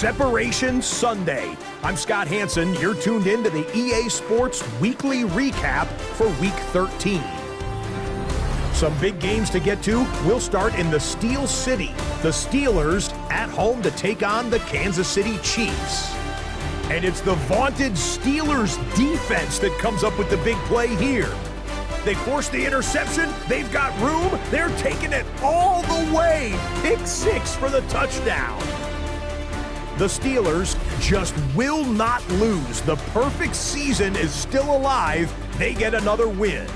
Separation Sunday. I'm Scott Hansen. You're tuned in to the EA Sports Weekly Recap for Week 13. Some big games to get to. We'll start in the Steel City. The Steelers at home to take on the Kansas City Chiefs. And it's the vaunted Steelers defense that comes up with the big play here. They force the interception. They've got room. They're taking it all the way. Pick 6 for the touchdown. The Steelers just will not lose. The perfect season is still alive. They get another win.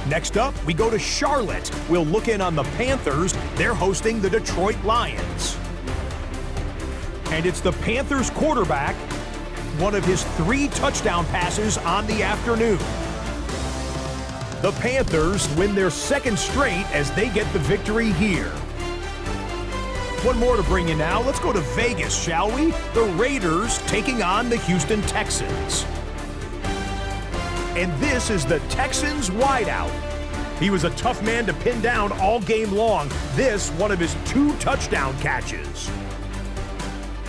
Next up, we go to Charlotte. We'll look in on the Panthers. They're hosting the Detroit Lions. And it's the Panthers quarterback, one of his 3 touchdown passes on the afternoon. The Panthers win their 2nd straight as they get the victory here. One more to bring you now. Let's go to Vegas, shall we? The Raiders taking on the Houston Texans. And this is the Texans wideout. He was a tough man to pin down all game long. This, one of his 2 touchdown catches.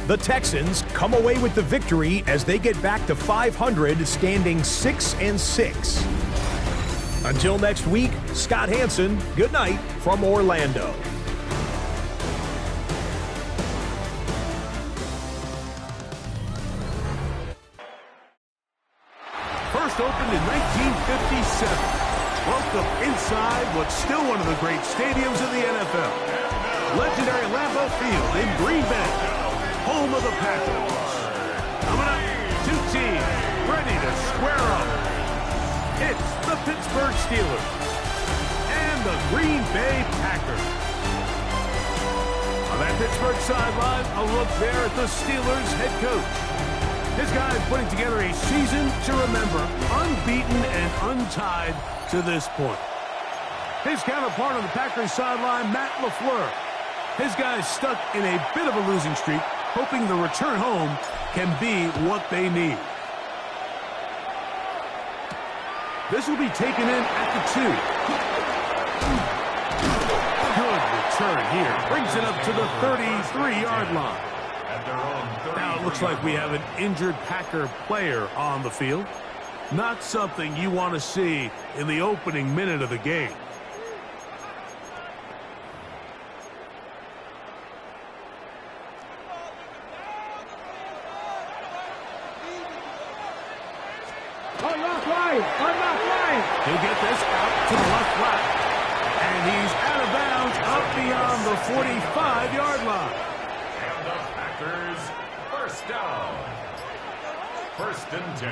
The Texans come away with the victory as they get back to 500, standing 6-6. Until next week, Scott Hansen, good night from Orlando. First opened in 1957. Welcome inside what's still one of the great stadiums in the NFL. Legendary Lambeau Field in Green Bay, home of the Packers. Coming up, 2 teams ready to square up. It's the Pittsburgh Steelers and the Green Bay Packers. On that Pittsburgh sideline, a look there at the Steelers head coach. This guy is putting together a season to remember, unbeaten and untied to this point. His counterpart on the Packers sideline, Matt LaFleur. His guys stuck in a bit of a losing streak, hoping the return home can be what they need. This will be taken in at the 2. Good return here. Brings it up to the 33-yard line. Now it looks like we have an injured Packer player on the field. Not something you want to see in the opening minute of the game. He'll get this out to the left flat. And he's out of bounds up beyond the 45-yard line. And the Packers, first down. 1st and 10.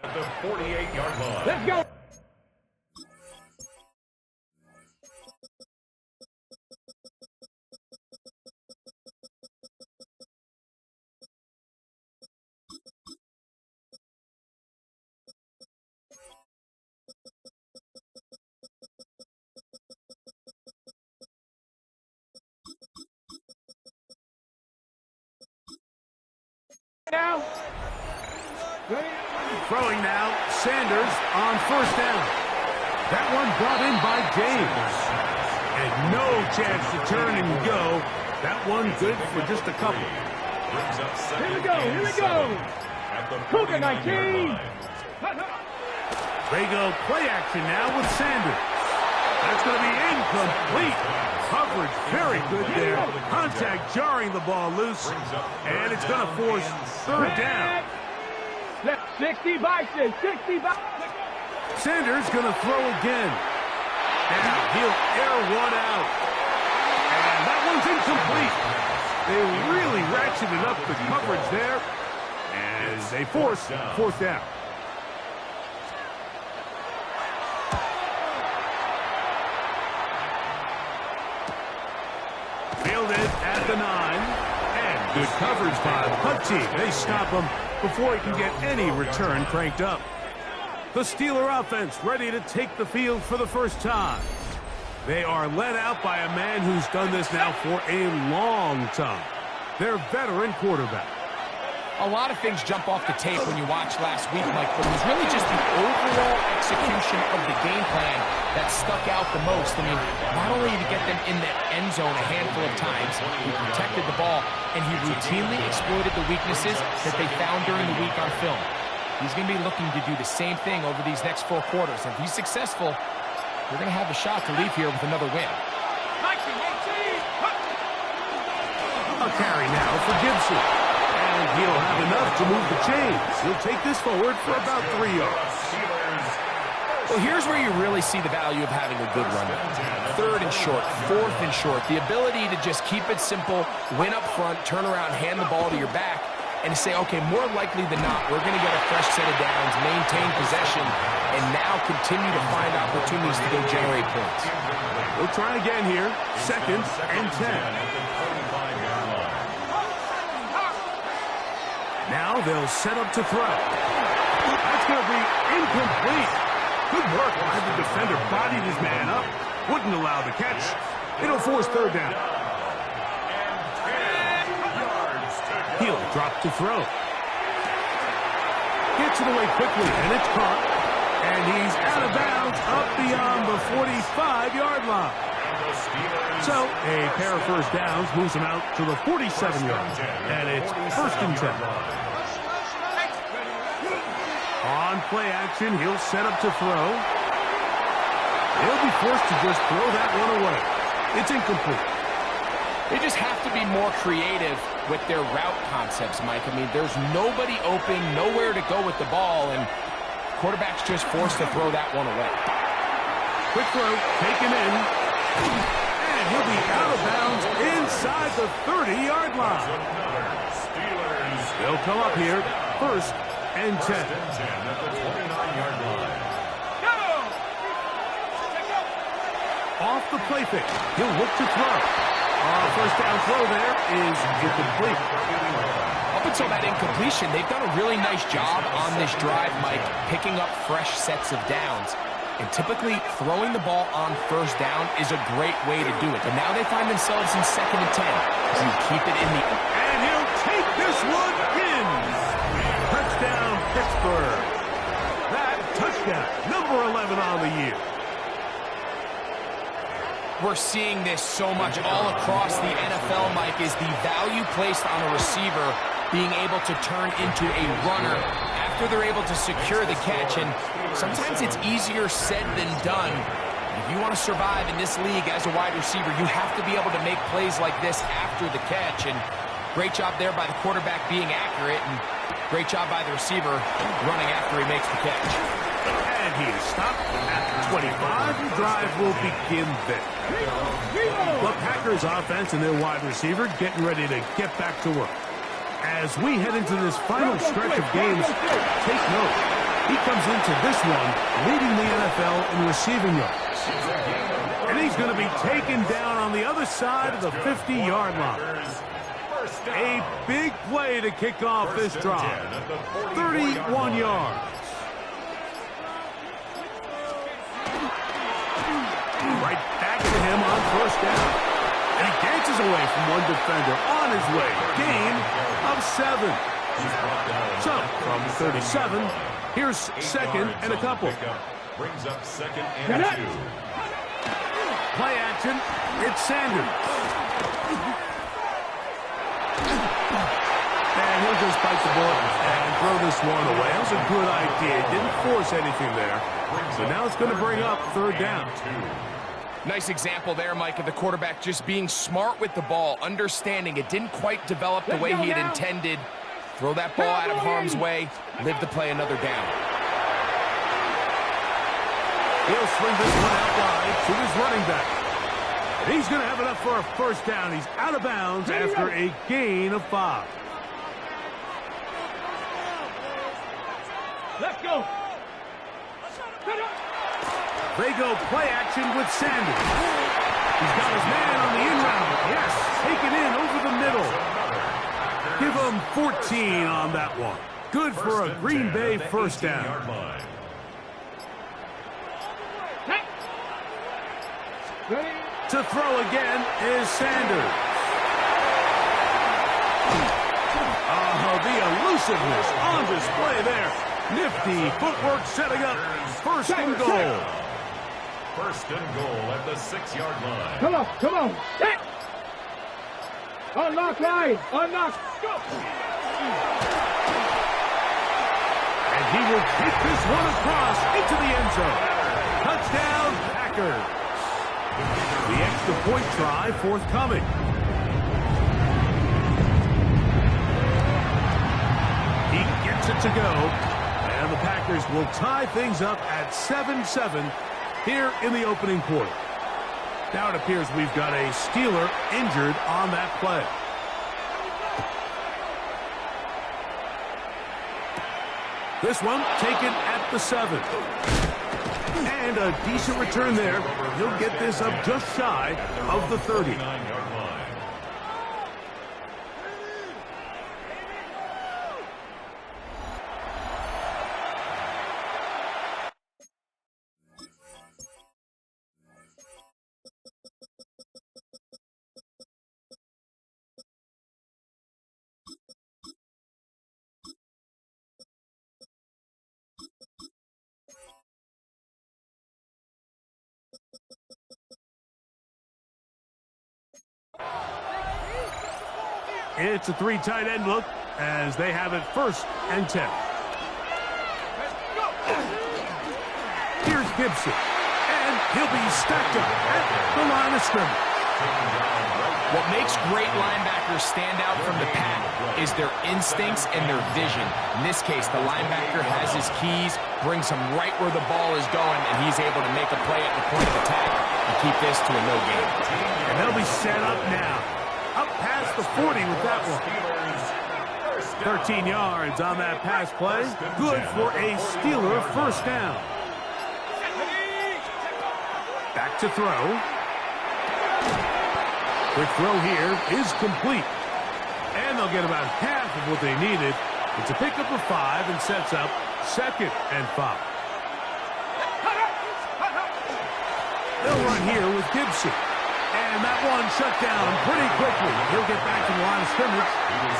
At the 48-yard line. Let's go. Now. Throwing now, Sanders on 1st down. That one brought in by James. And no chance to turn and go. That one good for just a couple. Here we go. Cougar 19. They go play action now with Sanders. That's going to be incomplete. Coverage very good there. Contact jarring the ball loose. And it's going to force 3rd down. 60 Bison, 60 Bison. Sanders going to throw again. And he'll air one out. And that one's incomplete. They really ratcheted up the coverage there. And they force 4th down. Fielded at the 9. And good coverage by the punt team. They stop him before he can get any return cranked up. The Steeler offense ready to take the field for the first time. They are led out by a man who's done this now for a long time. Their veteran quarterback. A lot of things jump off the tape when you watch last week, Mike, but it was really just the overall execution of the game plan that stuck out the most. I mean, not only did he get them in the end zone a handful of times, he protected the ball, and he routinely exploited the weaknesses that they found during the week on film. He's going to be looking to do the same thing over these next 4 quarters. If he's successful, we're going to have a shot to leave here with another win. A carry now for Gibson. And he'll have enough to move the chains. He'll take this forward for about 3 yards. Well, here's where you really see the value of having a good run. 3rd and short, 4th and short. The ability to just keep it simple, win up front, turn around, hand the ball to your back, and to say, okay, more likely than not, we're going to get a fresh set of downs, maintain possession, and now continue to find opportunities to go generate points. We'll try again here. 2nd and 10. Now they'll set up to throw. That's going to be incomplete. Good work as the defender bodied his man up. Wouldn't allow the catch. It'll force 3rd down. He'll drop to throw. Gets it away quickly, and it's caught. And he's out of bounds up beyond the 45-yard line. So a pair of 1st downs moves him out to the 47-yard. And it's 1st and 10. On play action, he'll set up to throw. He'll be forced to just throw that one away. It's incomplete. They just have to be more creative with their route concepts, Mike. I mean, there's nobody open, nowhere to go with the ball, and quarterback's just forced to throw that one away. Quick throw, taken in, and he'll be out of bounds inside the 30-yard line. They'll come up here, 1st and 10. Off the play fake, he'll look to throw. 1st down throw there is incomplete. Up until that incompletion, they've done a really nice job on this drive, Mike, picking up fresh sets of downs. And typically, throwing the ball on 1st down is a great way to do it. But now they find themselves in 2nd and 10. So you keep it in the... And he'll take this one in. Touchdown, Pittsburgh. That touchdown, number 11 on the year. We're seeing this so much all across the NFL, Mike, is the value placed on a receiver being able to turn into a runner after they're able to secure the catch. And sometimes it's easier said than done. If you want to survive in this league as a wide receiver, you have to be able to make plays like this after the catch. And great job there by the quarterback being accurate, and great job by the receiver running after he makes the catch. And he is stopped at the 25. The drive will begin there. The Packers offense and their wide receiver getting ready to get back to work. As we head into this final stretch of games, take note. He comes into this one leading the NFL in receiving yards. And he's going to be taken down on the other side of the 50-yard line. A big play to kick off this drive. 31 yards. Right back to him on 1st down. And he dances away from one defender on his way. Gain of 7. So, from 37, here's 2nd and a couple. Brings up 2nd and 2. Play action. It's Sanders. And he'll just bite the bullet and throw this one away. That was a good idea. Didn't force anything there. So now it's going to bring up 3rd down. Nice example there, Mike, of the quarterback just being smart with the ball, understanding it didn't quite develop the way he had intended. Throw that ball out of harm's way, live to play another down. He'll swing this one out wide to his running back. And he's going to have enough for a 1st down. He's out of bounds after a gain of 5. Let's go. They go play action with Sanders. He's got his man on the in route. Yes, taken in over the middle. Give him 14 on that one. Good for a Green Bay 1st down. To throw again is Sanders. Oh, the Explosiveness on display there. Nifty footwork setting up first and goal. First and goal at the 6-yard line. Come on, come on. Set. Unlock line. Unlock. Go. And he will hit this one across into the end zone. Touchdown, Packers. The extra point try forthcoming. He gets it to go. And the Packers will tie things up at 7-7 here in the opening quarter. Now it appears we've got a Steeler injured on that play. This one taken at the 7. And a decent return there. He'll get this up just shy of the 30. 39-yard line. It's a 3 tight end look as they have it 1st and 10. Here's Gibson, and he'll be stacked up at the line of scrimmage. What makes great linebackers stand out from the pack is their instincts and their vision. In this case, the linebacker has his keys, brings him right where the ball is going, and he's able to make a play at the point of attack and keep this to a no gain. And they'll be set up now. Up past the 40 with that one. 13 yards on that pass play. Good for a Steeler first down. Back to throw. Quick throw here is complete. And they'll get about half of what they needed. It's a pickup of 5 and sets up 2nd and 5. They'll run here with Gibson. And that one shut down pretty quickly. He'll get back to the line of scrimmage.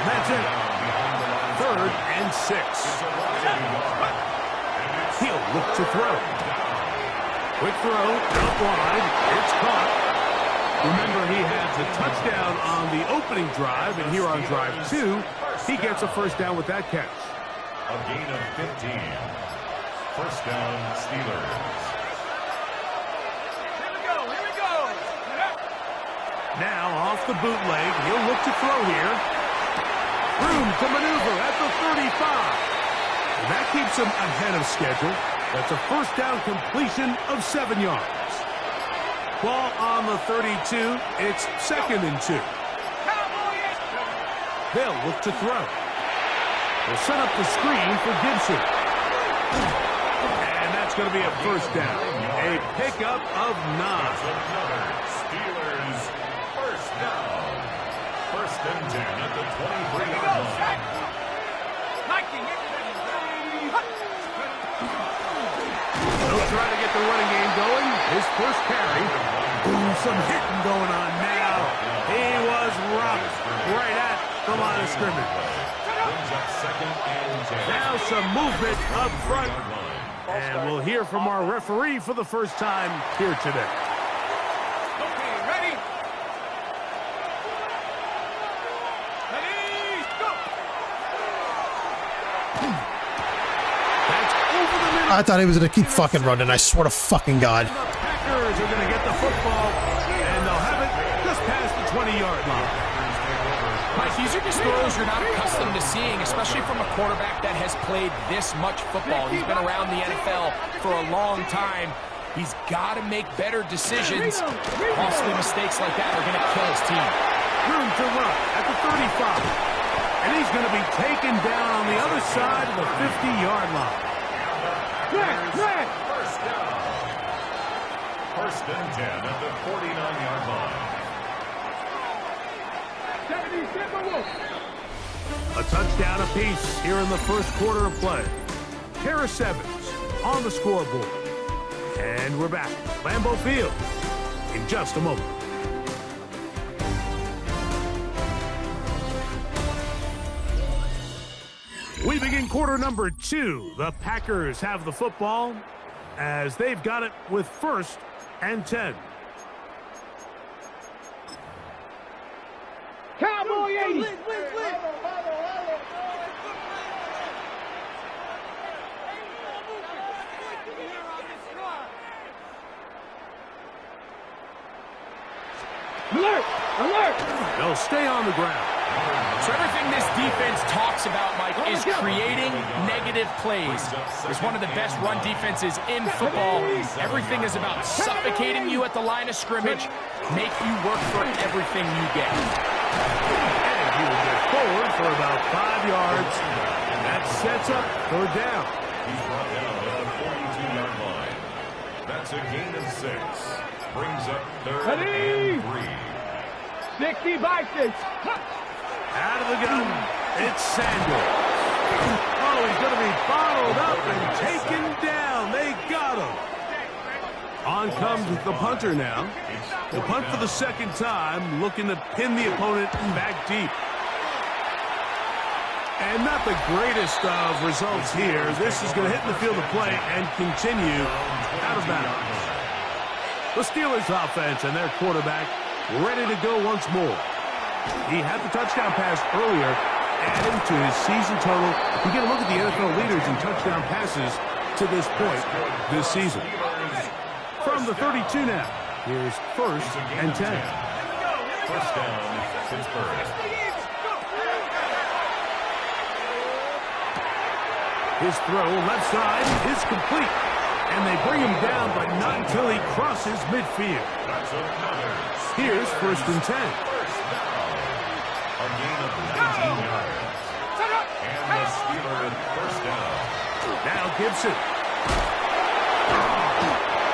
That's it. 3rd and 6. He'll look to throw. Quick throw, out wide. It's caught. Remember, he has a touchdown on the opening drive, and here on drive 2, he gets a first down with that catch. A gain of 15. First down, Steelers. Now off the bootleg, he'll look to throw here. Room to maneuver at the 35. And that keeps him ahead of schedule. That's a first down completion of 7 yards. Ball on the 32. It's 2nd and 2. They'll look to throw. They'll set up the screen for Gibson. And that's going to be a first down. A pickup of 9. Steelers first down. 1st and 10 at the 23-yard line. They'll try to get the running game going. His first carry. Ooh, some hitting going on now. He was rocked right at the line of scrimmage. Brings up 2nd and 10. Now some movement up front. And we'll hear from our referee for the first time here today. Okay, ready? Ready, go! That's over the middle. I thought he was going to keep fucking running. I swear to fucking God. The Packers are going to get the football, and they'll have it just past the 20-yard line. Mike, these are just throws you're not accustomed to seeing, especially from a quarterback that has played this much football. He's been around the NFL for a long time. He's got to make better decisions. Costly mistakes like that are going to kill his team. Room to run at the 35. And he's going to be taken down on the other side of the 50-yard line. First down. 1st and 10 at the 49-yard line. A touchdown apiece here in the first quarter of play. Harris Evans on the scoreboard. And we're back. Lambeau Field in just a moment. We begin quarter number 2. The Packers have the football as they've got it with 1st and 10. Cowboy 80. Alert! Alert! They'll stay on the ground. So everything this defense talks about, Mike, is creating negative plays. It's one of the best run defenses in football. Everything is about suffocating you at the line of scrimmage, make you work for everything you get. And he will get forward for about 5 yards. And that sets up 3rd down. He's brought down at the 42-yard line. That's a gain of 6. Brings up 3rd and 3. 60 Vikings. Out of the gun, it's Sanders. Oh, he's going to be bottled up and taken down. They got him. On comes the punter now. The punt for the 2nd time, looking to pin the opponent back deep. And not the greatest of results here. This is going to hit the field of play and continue out of bounds. The Steelers offense and their quarterback ready to go once more. He had the touchdown pass earlier, adding to his season total. You get a look at the NFL leaders in touchdown passes to this point this season. From the 32 now, here's 1st and 10. 1st down, Pittsburgh. His throw left side is complete, and they bring him down, but not until he crosses midfield. Here's 1st and 10. A gain of 19 yards. And the Steelers 1st down. Now Gibson.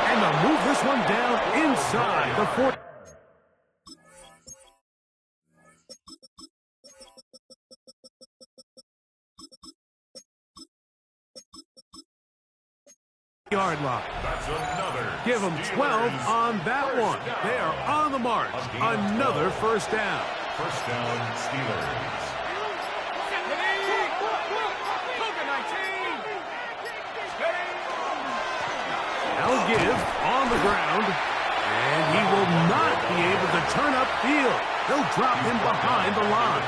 And they'll move this one down inside the 40. Yard line. That's another. Give them 12 on that one. They are on the march. Another 1st down. 1st down, Steelers. They'll give on the ground, and he will not be able to turn upfield. They'll drop him behind the line.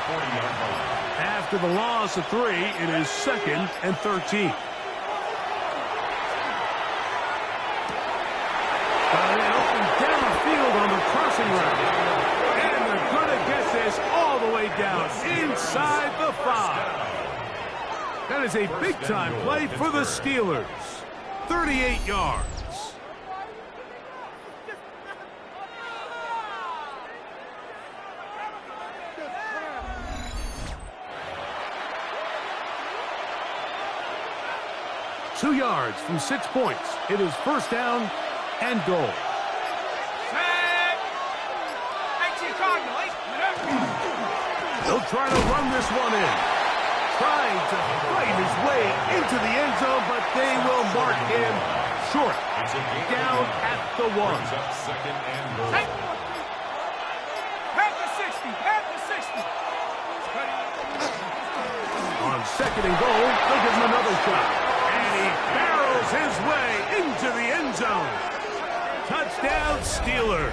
After the loss of 3, it is 2nd and 13. They open downfield on the crossing route. And they're going to get this all the way down inside the 5. That is a big-time play for the Steelers. 38 yards. Two yards from 6 points. It is 1st down and goal. They'll try to run this one in. Trying to fight his way into the end zone, but they will mark him short. Down at the 1. Up 2nd and goal. Half the 60. Half the 60. On 2nd and goal, they'll give him another shot. And he barrels his way into the end zone. Touchdown, Steelers.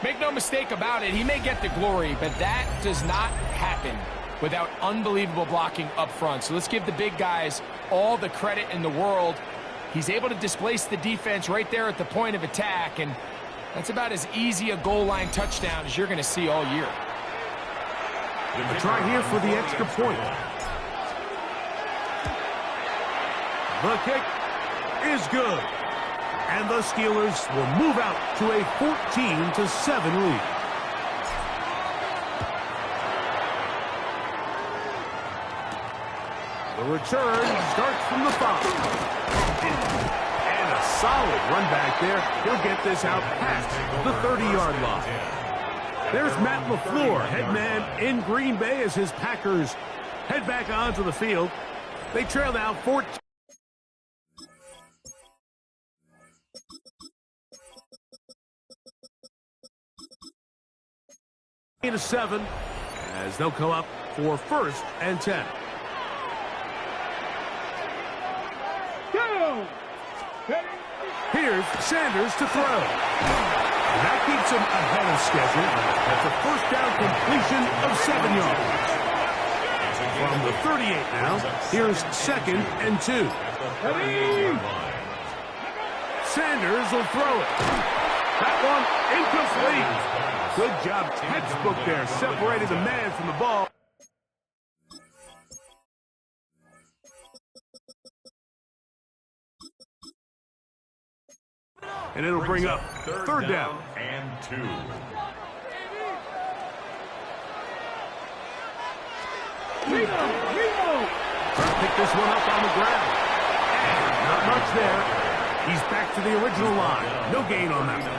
Make no mistake about it, he may get the glory, but that does not happen without unbelievable blocking up front. So let's give the big guys all the credit in the world. He's able to displace the defense right there at the point of attack, and that's about as easy a goal line touchdown as you're going to see all year. A try here for the extra point. The kick is good. And the Steelers will move out to a 14-7 lead. The return starts from the 5. And a solid run back there. He'll get this out past the 30-yard line. There's Matt LaFleur, head man in Green Bay as his Packers head back onto the field. They trail now 14. To 7 as they'll come up for 1st and 10. Go! Here's Sanders to throw. And that keeps him ahead of schedule. That's a first down completion of 7 yards. From the 38 now, here's 2nd and 2. Sanders will throw it. That one incomplete. Good job, textbook there, separating the man from the ball. And it'll bring up 3rd down and 2. Trying to pick this one up on the ground. And not much there. He's back to the original line. No gain on that one.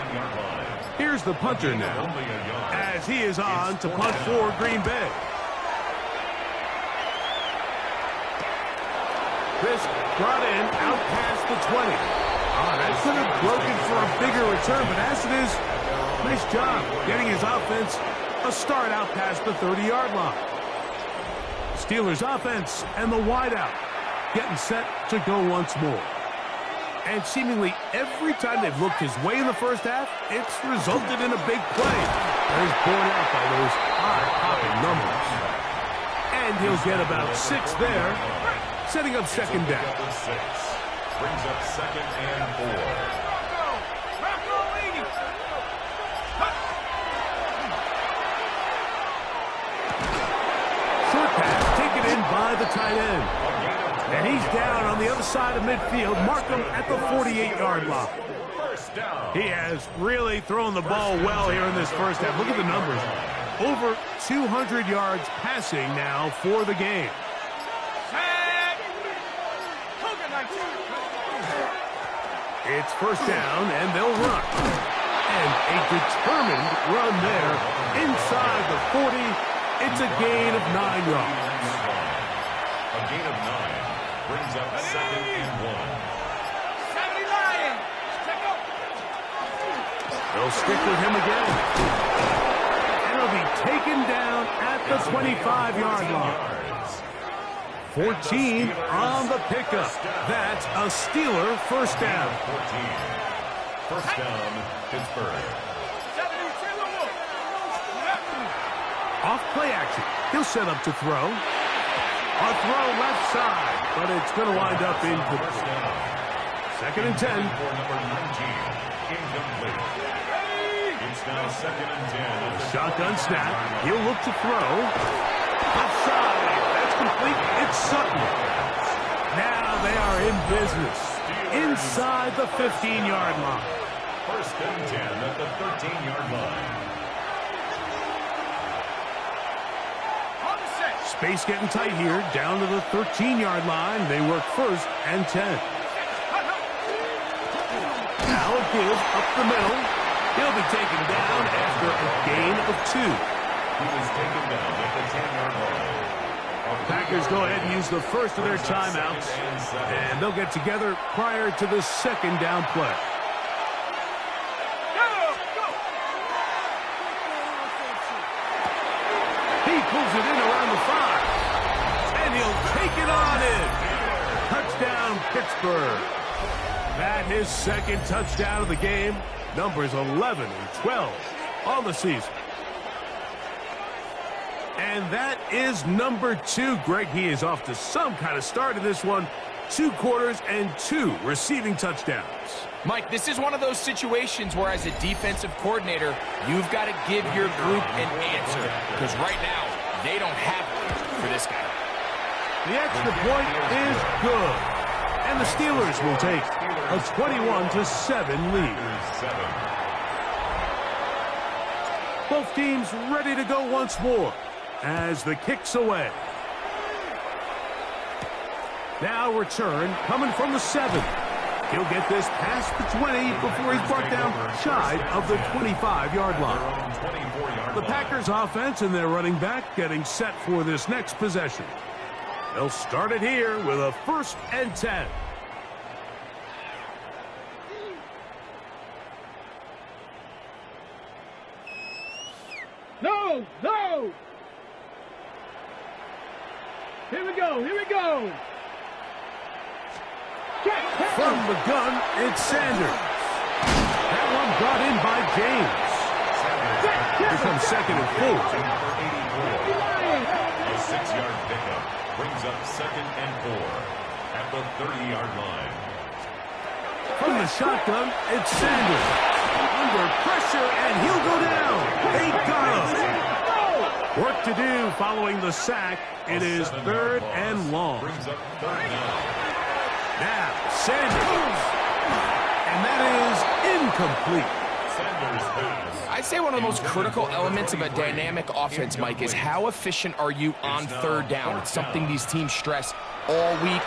Here's the punter now, as he is on to punt for Green Bay. This brought in out past the 20. That could have broken for a bigger return, but as it is, nice job getting his offense a start out past the 30-yard line. Steelers offense and the wideout getting set to go once more. And seemingly every time they've looked his way in the first half, it's resulted in a big play. And he's borne out by those eye-popping numbers. And he'll get about 6 there, setting up 2nd down. Brings up 2nd and 4. Short pass taken in by the tight end. And he's down on the other side of midfield. Mark him at the 48-yard line. He has really thrown the ball well here in this first half. Look at the numbers. Over 200 yards passing now for the game. It's 1st down, and they'll run. And a determined run there inside the 40. It's a gain of 9 yards. A gain of 9 brings up 2nd and 1. They'll stick with him again. And he'll be taken down at the 25-yard line. 14 on the pickup. That's a Steeler 1st down. 14. 1st down, Pittsburgh. Off play action. He'll set up to throw. A throw left side, but it's going to wind up incomplete. 2nd and 10. For number 19, incomplete. It's now 2nd and 10. Shotgun snap. He'll look to throw. Offside. That's complete. It's Sutton. Now they are in business. Inside the 15-yard line. 1st and 10 at the 13-yard line. Space getting tight here. Down to the 13-yard line. They work 1st and 10. Now a give up the middle. He'll be taken down after a gain of 2. He was taken down at the 10-yard line. Packers go ahead and use the first of their timeouts, and they'll get together prior to the 2nd down play. He pulls it in around the 5, and he'll take it on in. Touchdown, Pittsburgh. That his 2nd touchdown of the game. Numbers 11 and 12 on the season. And that is number 2. Greg, he is off to some kind of start in this one. 2 quarters and 2 receiving touchdowns. Mike, this is one of those situations where as a defensive coordinator, you've got to give your group an answer. Because right now, they don't have one for this guy. The extra point is good. And the Steelers will take a 21-7 lead. Both teams ready to go once more as the kick's away. Now return coming from the 7. He'll get this past the 20 before he's brought down shy of the 25-yard line. The Packers offense and their running back getting set for this next possession. They'll start it here with a 1st and 10. No! No! go. Here we go. From the gun, it's Sanders. That one brought in by James. Here comes second and 4. A 6-yard pickup brings up second and 4 at the 30-yard line. From the shotgun, it's Sanders. Under pressure, and he'll go down. They got him. Work to do following the sack. It is third and long. Brings up third down. Now, Sanders. And that is incomplete. Sanders pass. I'd say one of the most critical elements of a dynamic offense, Mike, is how efficient are you on third down? It's something these teams stress all week.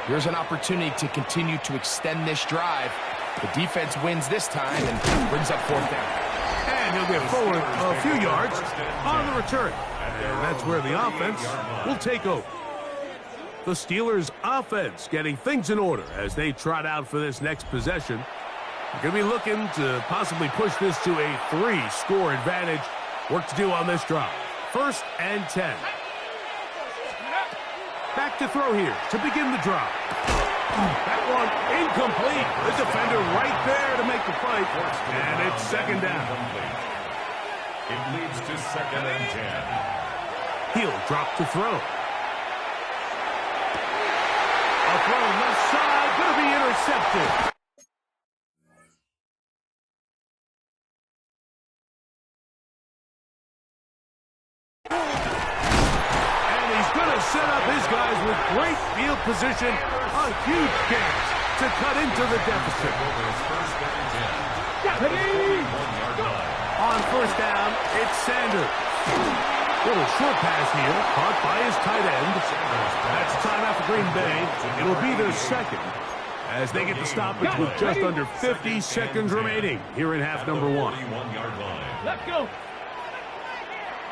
Here's an opportunity to continue to extend this drive. The defense wins this time and brings up fourth down. And he'll get forward a few yards on the return. And that's where the offense will take over. The Steelers' offense getting things in order as they trot out for this next possession. They're going to be looking to possibly push this to a 3-score advantage. Work to do on this drive. First and 10. Back to throw here to begin the drive. That one incomplete. The defender right there to make the fight. And it's second down. It leads to second and 10. He'll drop to throw. A throw left side, going to be intercepted. And he's going to set up his guys with great field position. A huge chance to cut into the deficit. On first down, it's Sanders. Little short pass here, caught by his tight end. That's timeout for Green Bay. It'll be their second as they get the stoppage with just under 50 seconds remaining here in half number 1. Let's go.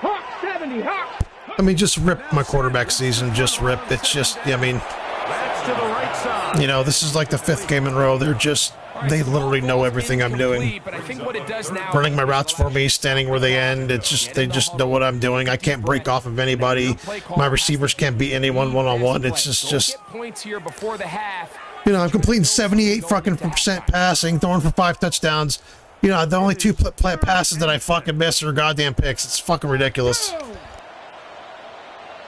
Hawk 70, Hawk. I mean, just rip my quarterback season. Just rip. It's just, I mean, That's to the right side. you know, this is like the 5th game in a row. They literally know everything I'm doing. But I think what it does now, Running my routes for me, standing where they end. It's just, they just know what I'm doing. I can't break off of anybody. My receivers can't beat anyone one-on-one. It's just, points here before the half. you know, I'm completing 78% passing, throwing for 5 touchdowns. You know, the only 2 passes that I fucking miss are goddamn picks. It's fucking ridiculous.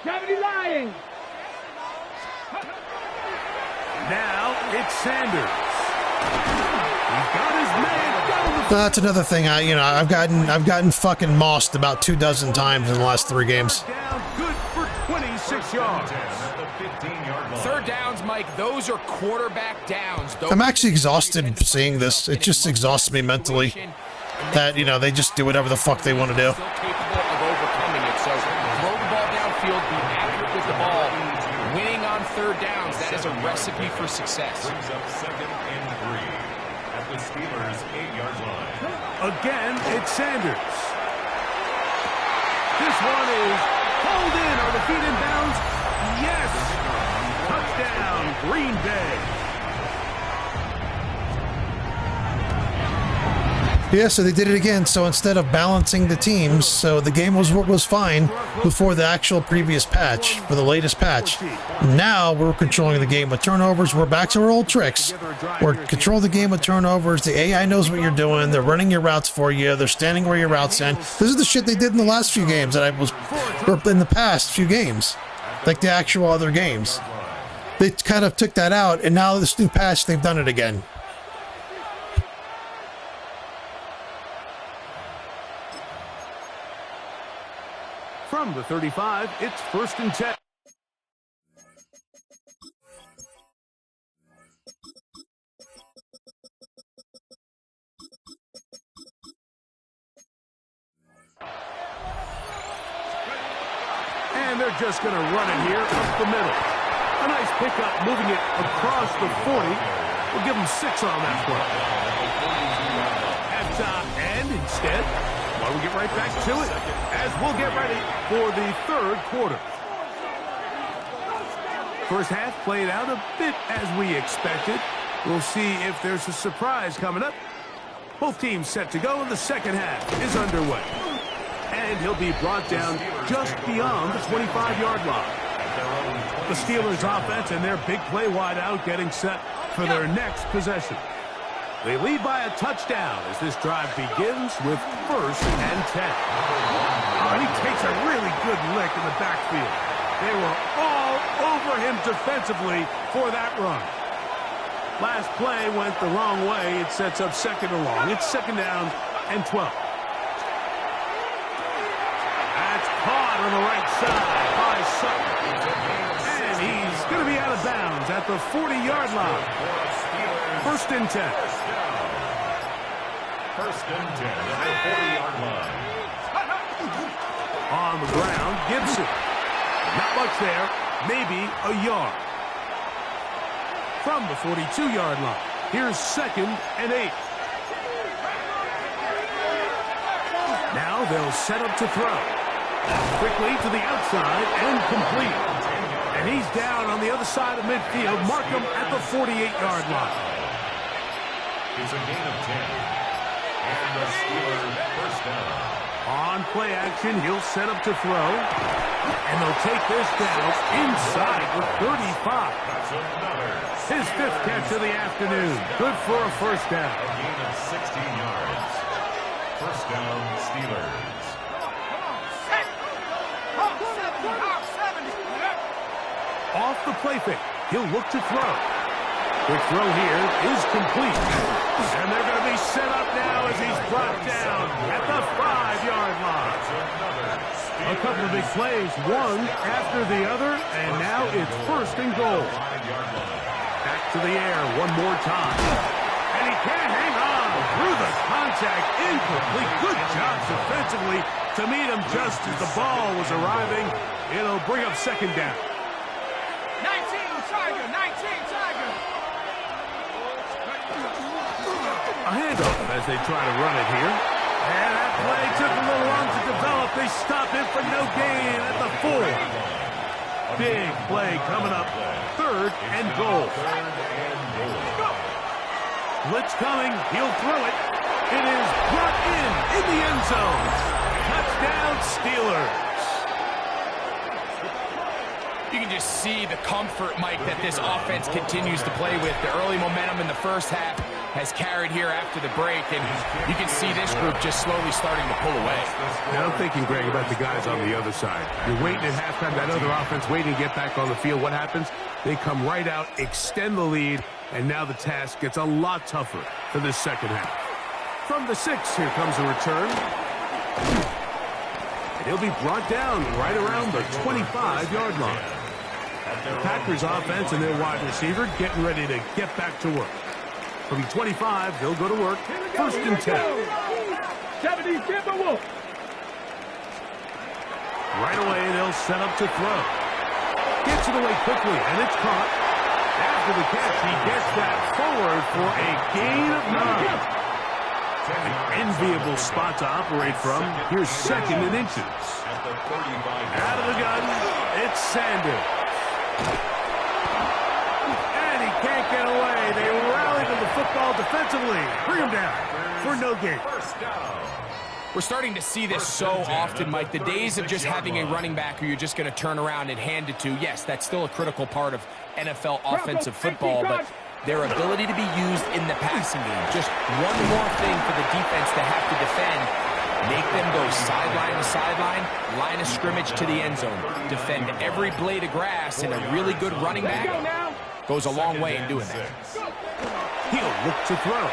Gravity lying. Now it's Sanders. He's got his man down the That's another thing. I've gotten fucking mossed about 24 times in the last 3 games. down, good for 26 yards. Third downs, Mike, those are quarterback downs. I'm actually exhausted seeing this. It just exhausts me mentally that, you know, they just do whatever the fuck they want to do. Still capable of overcoming it. So throw the ball downfield, be accurate with the ball. Winning on third downs, that is a recipe for success. Brings up second and 3 at the Steelers' 8-yard line. Again, it's Sanders. This one is pulled in. Are the feet in bounds? Yes! Touchdown, Green Bay. Yeah, so they did it again. So instead of balancing the teams, so the game was fine before the actual previous patch, for the latest patch. Now we're controlling the game with turnovers. We're back to our old tricks. We're control the game with turnovers. The AI knows what you're doing. They're running your routes for you. They're standing where your routes end. This is the shit they did in the last few games that I was, or in the past few games, like the actual other games. They kind of took that out, and now this new patch, they've done it again. From the 35, it's first and 10. And they're just going to run it here up the middle. A nice pickup, moving it across the 40. We'll give them 6 on that play. At top, and instead, why don't we get right back to it as we'll get ready for the third quarter. First half played out a bit as we expected. We'll see if there's a surprise coming up. Both teams set to go, and the second half is underway. And he'll be brought down just beyond the 25-yard line. The Steelers offense and their big play wide out getting set for their next possession. They lead by a touchdown as this drive begins with 1st and 10. Oh, he takes a really good lick in the backfield. They were all over him defensively for that run. Last play went the wrong way. It sets up 2nd and long. It's 2nd down and 12. That's caught on the right side by Sutton. And he's going to be out of bounds at the 40-yard line. 1st and 10. 1st and 10 at the 40-yard line. On the ground, Gibson. Not much there. Maybe a yard. From the 42-yard line. Here's 2nd and 8. Now they'll set up to throw. Quickly to the outside and complete. And he's down on the other side of midfield. Mark him at the 48-yard line. It's a gain of 10. And the Steelers 1st down. On play action, he'll set up to throw. And they'll take this down inside with 35. His 5th catch of the afternoon. Good for a 1st down. A gain of 16 yards. 1st down, Steelers. Off the play fake. He'll look to throw. Quick throw here is complete. And they're going to be set up now as he's brought down at the 5-yard line. A couple of big plays, one after the other, and now it's 1st and goal. Back to the air one more time. And he can't hang on through the contact. Incomplete. Good job defensively to meet him just as the ball was arriving. It'll bring up 2nd down. 19 Tiger, 19 Tiger. A handoff as they try to run it here. And that play took a little long to develop. They stop it for no gain at the 4. Big play coming up. 3rd and goal. Blitz coming. He'll throw it. It is brought in the end zone. Touchdown, Steelers. You can just see the comfort, Mike, that this offense continues to play with. The early momentum in the 1st half has carried here after the break, and you can see this group just slowly starting to pull away. Now I'm thinking, Greg, about the guys on the other side. You're waiting at halftime, that other offense waiting to get back on the field. What happens? They come right out, extend the lead, and now the task gets a lot tougher for this 2nd half. From the 6, here comes a return. And he'll be brought down right around the 25-yard line. The Packers offense and their wide receiver getting ready to get back to work. From 25, they'll go to work. 1st and 10. 70 Timberwolves. Right away, they'll set up to throw. Gets it away quickly, and it's caught. After the catch, he gets that forward for a gain of 9. An enviable spot to operate from. Here's 2nd and inches. Out of the gun, it's Sanders. And he can't get away. They rally to the football defensively. Bring him down for no gain. We're starting to see this so often, Mike. The days of just having a running back who you're just going to turn around and hand it to, yes, that's still a critical part of NFL offensive football, but their ability to be used in the passing game, just one more thing for the defense to have to defend. Make them go sideline to sideline, line of scrimmage to the end zone. Defend every blade of grass, and a really good running back goes a long way in doing that. He'll look to throw.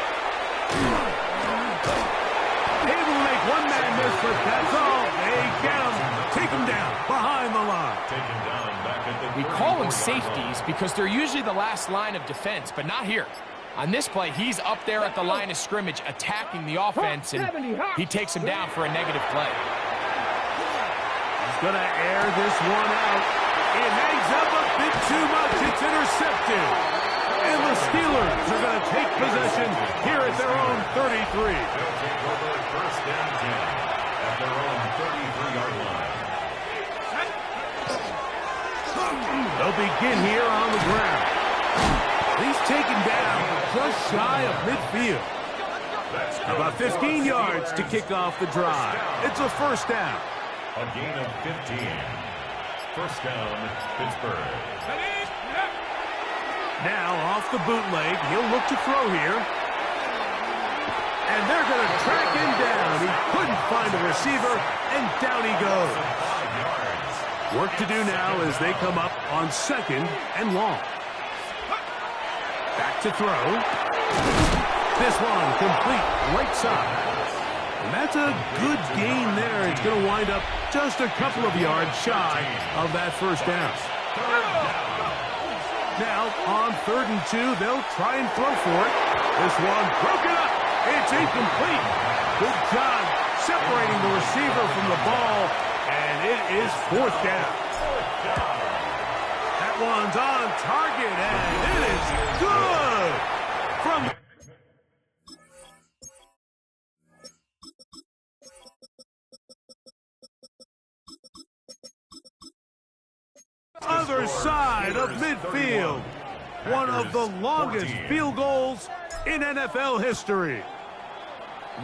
Able to make one man miss, but that's all. They get him. Take him down behind the line. We call them safeties because they're usually the last line of defense, but not here. On this play, he's up there at the line of scrimmage attacking the offense, and he takes him down for a negative play. He's going to air this one out. It hangs up a bit too much. It's intercepted. And the Steelers are going to take possession here at their own 33. They'll take over 1st and 10 at their own 33-yard line. They'll begin here on the ground. He's taken down just shy of midfield. About 15 yards to kick off the drive. It's a 1st down. A gain of 15. First down, Pittsburgh. Now off the bootleg, he'll look to throw here. And they're going to track him down. He couldn't find a receiver, and down he goes. Work to do now as they come up on second and long. Back to throw. This one complete right side. And that's a good gain there. It's going to wind up just a couple of yards shy of that first down. Now on 3rd and 2, they'll try and throw for it. This one broken up. It's incomplete. Good job separating the receiver from the ball, and it is 4th down. That one's on target, and it is good. From the other side of midfield. One of the longest field goals in NFL history.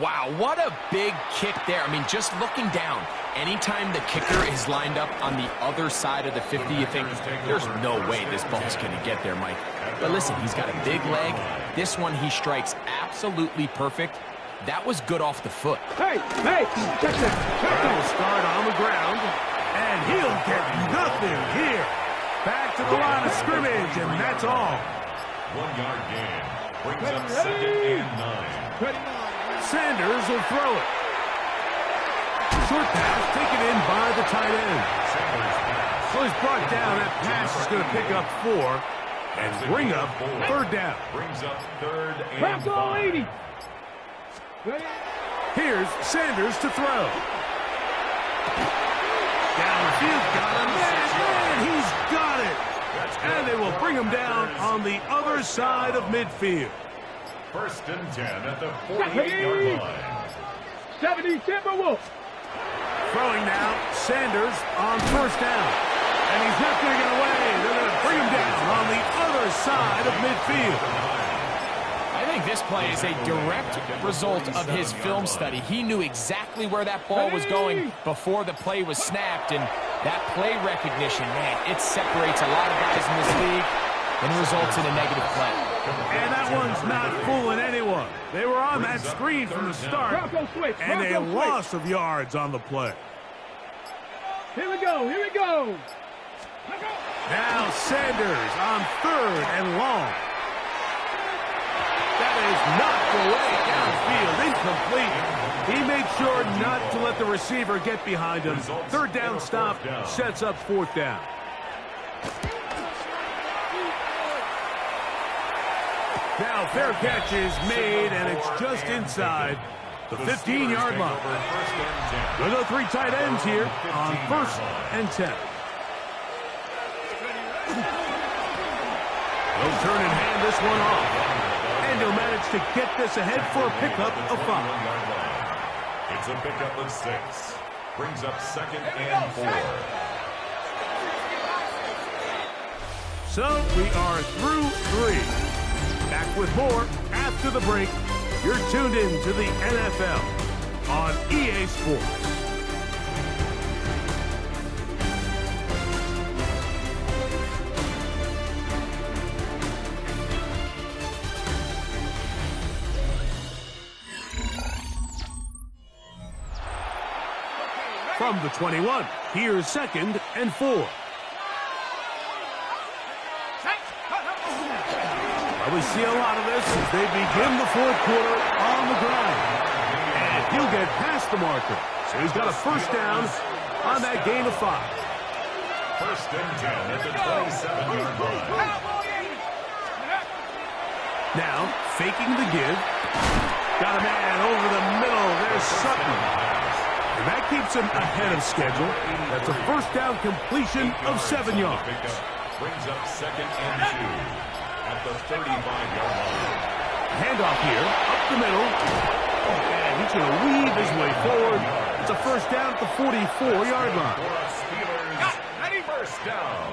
Wow, what a big kick there. I mean, just looking down, anytime the kicker is lined up on the other side of the 50, you think, there's no way this ball's going to get there, Mike. But listen, he's got a big leg. This one he strikes absolutely perfect. That was good off the foot. Hey, check this. Will start on the ground, and he'll get nothing here. Back to the line of scrimmage, and that's all. 1 yard gain. Brings up 2nd and 9. Sanders will throw it. Short pass taken in by the tight end. So he's brought down. That pass is going to pick up 4 and bring up 3rd down. Brings up 3rd and 5. Here's Sanders to throw. Downfield, got him. And he's got it. And they will bring him down on the other side of midfield. 1st and 10 at the 48-yard line. 70 Timberwolves. Throwing now, Sanders on 1st down. And he's not going to get away. They're going to bring him down on the other side of midfield. I think this play is a direct result of his film study. He knew exactly where that ball was going before the play was snapped, and that play recognition, man, it separates a lot of guys in this league and results in a negative play. And that one's not fooling anyone. They were on that screen from the start, and a loss of yards on the play. Here we go. Now Sanders on 3rd and long. That is knocked away downfield, incomplete. He made sure not to let the receiver get behind him. 3rd down stop sets up 4th down. Now fair catch is made, and it's just inside the 15-yard line. There'll go 3 tight ends here on 1st and 10. He'll turn and hand this one off. And he'll manage to get this ahead for a pickup of 5. It's a pickup of 6. Brings up 2nd and 4. So we are through 3. Back with more after the break. You're tuned in to the NFL on EA Sports. From the 21, here's 2nd and 4. We see a lot of this as they begin the 4th quarter on the ground. And he'll get past the marker. So he's got a 1st down on that gain of 5. 1st and 10 at the 27-yard line. Now, faking the give. Got a man over the middle. There's Sutton. And that keeps him ahead of schedule. That's a 1st down completion of 7 yards. Brings up 2nd and 2. At the 35-yard line. Handoff here, up the middle. And he's going to weave his way forward. It's a 1st down at the 44-yard line. Steelers, 1st down.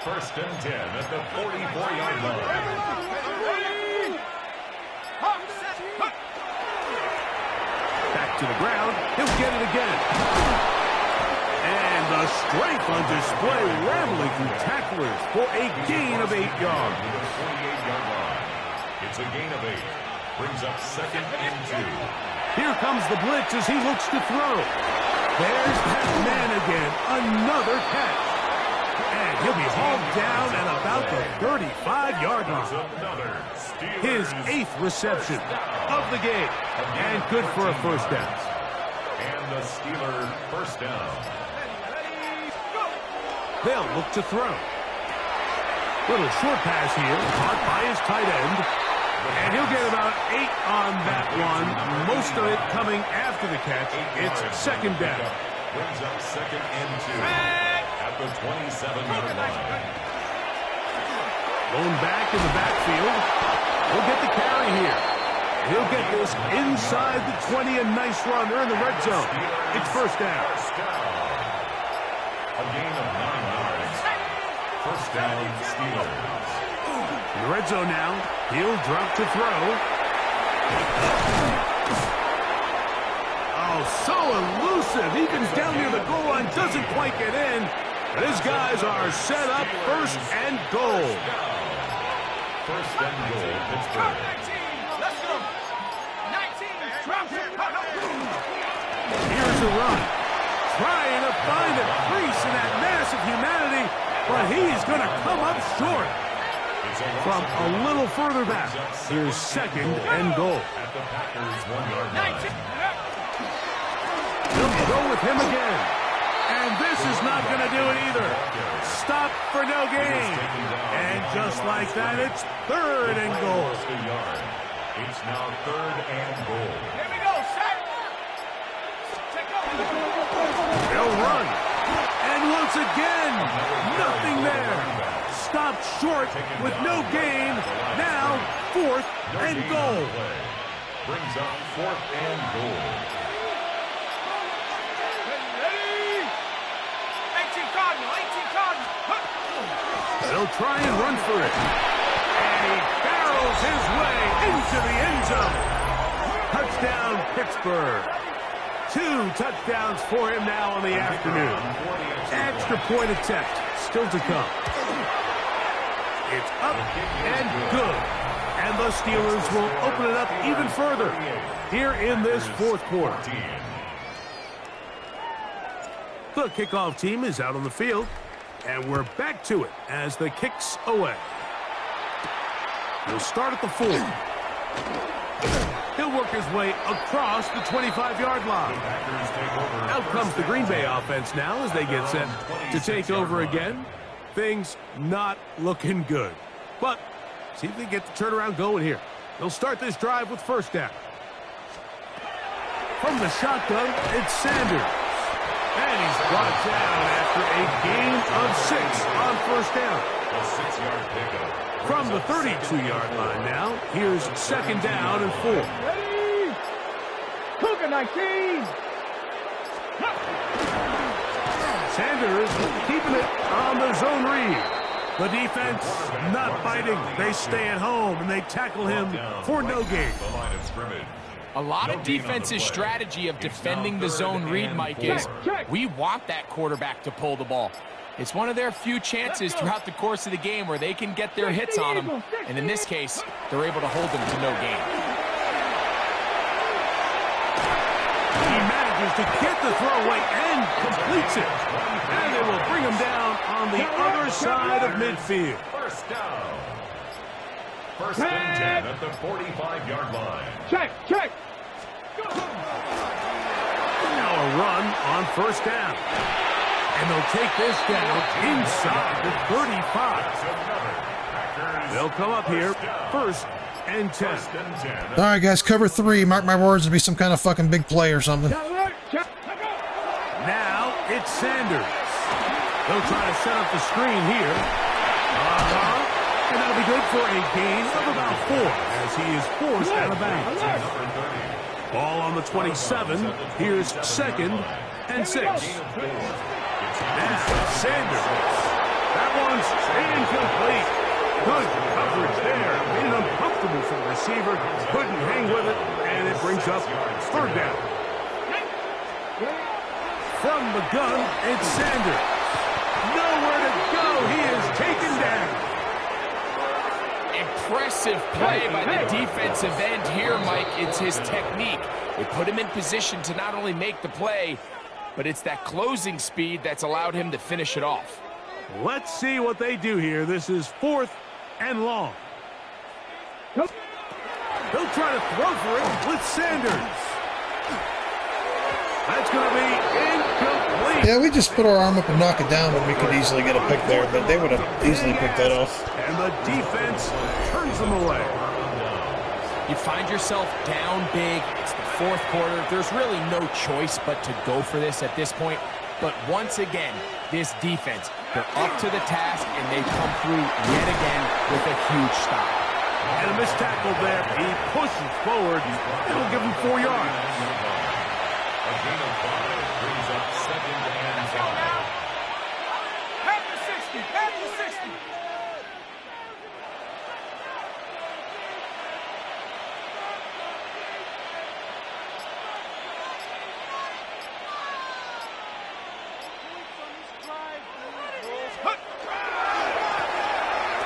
1st and 10 at the 44-yard line. Back to the ground. He'll get it again. And The strength on display, rambling through tacklers for a gain of 8 yards. To the 48-yard line. It's a gain of 8. Brings up 2nd and 2. Here comes the blitz as he looks to throw. There's that man again. Another catch. And he'll be hauled down at about the 35-yard line. His 8th reception of the game. And good for a first down. And the Steelers first down. They'll look to throw. Little short pass here, caught by his tight end. And he'll get about 8 on that one. Most of it coming after the catch. It's 2nd down. Brings up 2nd and 2 at the 27-yard line. Going back in the backfield. He'll get the carry here. He'll get this inside the 20, a nice run. They're in the red zone. It's first down. A gain of 9 yards. First down, Steelers. In the red zone now. He'll drop to throw. Oh, so elusive. Even down near the goal line, doesn't quite get in. But his guys are set up, first and goal. First and goal, Pittsburgh. Here's a run. Trying to find a crease in that mass of humanity, but he's going to come up short. From a little further back, here's 2nd and goal. At the Packers' 1-yard line. He'll go with him again. And this is not going to do it either. Stop for no gain. And just like that, it's 3rd and goal. It's now 3rd and goal. Here we go, set. They'll run. And once again, nothing there. Stopped short with no gain. Now 4th and goal. Brings up 4th and goal. 18 Cardinal. They'll try and run for it. And he barrels his way into the end zone. Touchdown, Pittsburgh. 2 touchdowns for him now in the afternoon. Extra point attempt still to come. It's up and good. And the Steelers will open it up even further here in this 4th quarter. The kickoff team is out on the field. And we're back to it as the kick's away. He'll start at the 4. He'll work his way across the 25-yard line. Out comes the Green Bay offense now as they get set to take over again. Things not looking good. But see if they get the turnaround going here. They'll start this drive with first down. From the shotgun, it's Sanders. And he's brought down after a gain of 6 on first down. A 6-yard pickup. From the 32-yard line now, here's 2nd down and 4. Ready? Cougar 19. Sanders keeping it on the zone read. The defense not biting. They stay at home and they tackle him for no gain. The line of scrimmage. A lot of defense's strategy of defending the zone read, Mike, is we want that quarterback to pull the ball. It's one of their few chances throughout the course of the game where they can get their hits on him. And in this case, they're able to hold him to no gain. He manages to get the throwaway and completes it. And they will bring him down on the other side of midfield. First down. First and 10 at the 45-yard line. Check. Now a run on first down. And they'll take this down inside the 35. They'll come up here, 1st and 10. All right, guys, cover 3. Mark my words, it'll be some kind of fucking big play or something. Now it's Sanders. They'll try to set up the screen here. And that'll be good for a gain of about 4 as he is forced out of bounds. Ball on the 27. Here's 2nd and 6. Now Sanders. That one's incomplete. Good coverage there. Made it uncomfortable for the receiver. Couldn't hang with it, and it brings up 3rd down. From the gun, it's Sanders. Nowhere to go. He is taken down. Impressive play by the defensive end here, Mike. It's his technique. It put him in position to not only make the play, but it's that closing speed that's allowed him to finish it off. Let's see what they do here. This is 4th and long. They'll try to throw for it with Sanders. That's going to be incomplete. Yeah, we just put our arm up and knock it down when we could easily get a pick there, but they would have easily picked that off. And the defense turns them away. You find yourself down big. It's the 4th quarter. There's really no choice but to go for this at this point. But once again, this defense, they're up to the task, and they come through yet again with a huge stop. And a missed tackle there. He pushes forward. It'll give him 4 yards. A gain of 5 brings up 2nd and 5. Half the 60. Half the 60.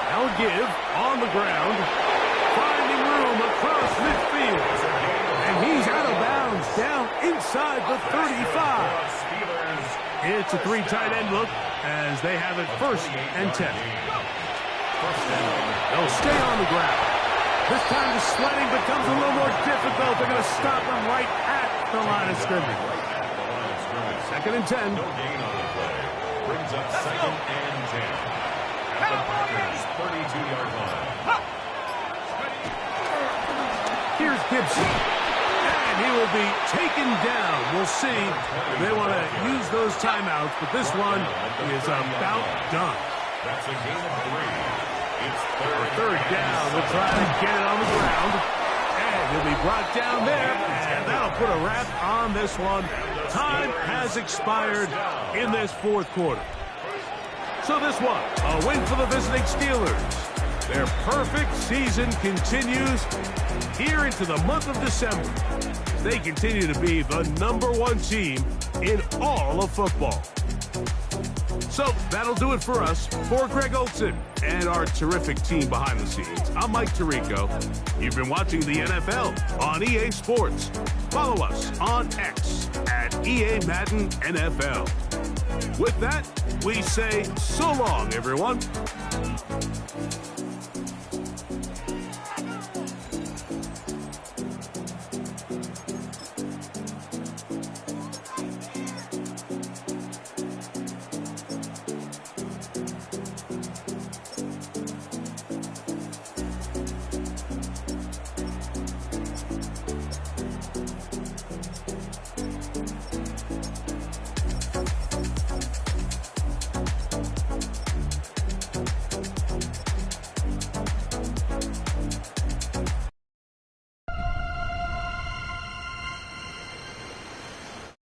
Now a give on the ground. Finding room across midfield. And he's out of bounds down inside the 35. It's a 3 tight end look as they have it 1st and 10. They'll stay on the ground. This time the sledding becomes a little more difficult. They're going to stop him right at the line of scrimmage. 2nd and 10. No gain on the play. Brings up 2nd and 10. At the Packers' 32-yard line. Here's Gibson. And he will be taken down. We'll see. They want to use those timeouts, but this one is about done. That's a gain of 3. It's 3rd down. We'll try to get it on the ground. And he'll be brought down there. And that'll put a wrap on this one. Time has expired in this 4th quarter. So this one, a win for the visiting Steelers. Their perfect season continues here into the month of December. They continue to be the #1 team in all of football. So that'll do it for us. For Greg Olson and our terrific team behind the scenes, I'm Mike Tirico. You've been watching the NFL on EA Sports. Follow us on X at EA Madden NFL. With that, we say so long, everyone.